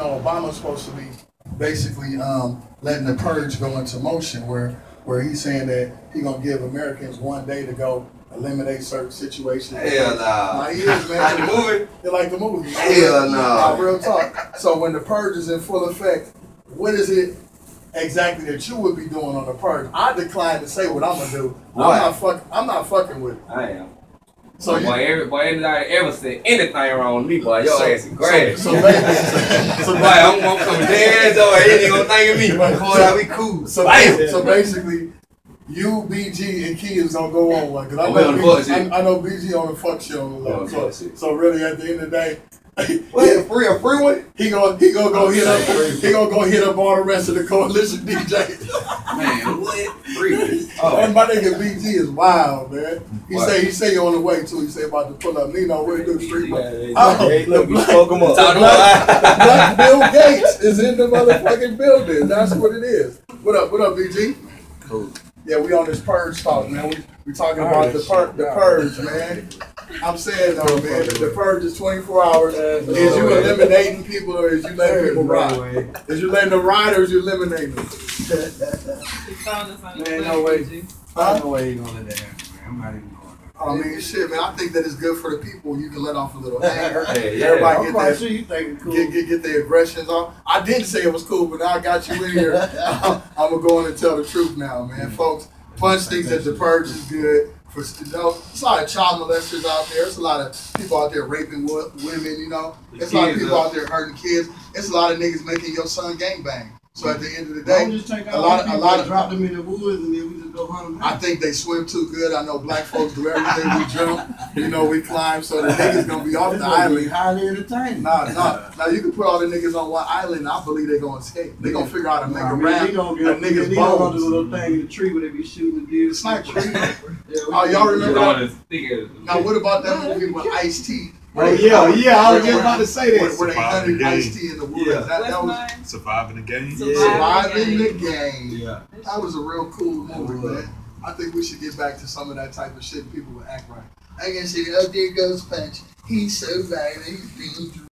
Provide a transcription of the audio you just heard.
know, Obama's supposed to be basically letting the purge go into motion, where he's saying that he's gonna give Americans one day to go eliminate certain situations. Hell nah. He is, man. Like the movie? They like the movie. Hell no. Real talk. So when the purge is in full effect, what is it exactly that you would be doing on the purge? I decline to say what I'm gonna do. I'm not fucking with it. I am. So boy, anybody ever said anything wrong with me, boy, your ass is great. So boy, I'm gonna come dance over here, you gonna think of me. Boy, that we cool. So basically, you, BG, and Key is gonna go on one. Cause I know BG on the fuck show. So really, at the end of the day, free one? He gonna go hit up. He gonna go hit up all the rest of the coalition DJs. Man, what? Free? And my nigga BG is wild, man. He say you on the way too. He say about to pull up. Nino, what do you do, street? Hey, look, we spoke him up. The black Bill Gates is in the motherfucking building. That's what it is. What up, BG? Cool. Yeah, we on this purge talk, man. We talking about the purge, man. I'm saying though, man, the purge is 24 hours. Is you eliminating people or is you letting people ride? Is you letting them ride or is you eliminating them? Man, no way. No way you gonna let that happen, man. I'm not even going there. I mean, shit, man. I think that it's good for the people. You can let off a little anger. Yeah, Everybody get their aggressions off. I didn't say it was cool, but now I got you in here. I'm gonna go in and tell the truth now, man, folks. Punch thinks that the purge is good. There's a lot of child molesters out there. There's a lot of people out there raping women, you know. There's a lot of people out there hurting kids. There's a lot of niggas making your son gangbang. So at the end of the day, a lot of drop them in the woods and then we just go hunt them. I think they swim too good. I know black folks do everything. We jump, you know, we climb. So the niggas gonna be off the island. Highly entertaining. Nah. Now you can put all the niggas on one island. I believe they gonna escape. They gonna figure out how to make a rap. They gonna do a little thing in the tree where they be shooting the deer. It's not tree. Oh, y'all remember that? Now what about that movie with Ice-T? Oh yeah, I was just about to say that. Where they hunted Ice-T in the woods. Yeah. That was Surviving the Game. Surviving the Game. Yeah. That was a real cool movie, man. I think we should get back to some of that type of shit. People would act right. I can see, oh, there goes Punch. He's so violent. He's dangerous.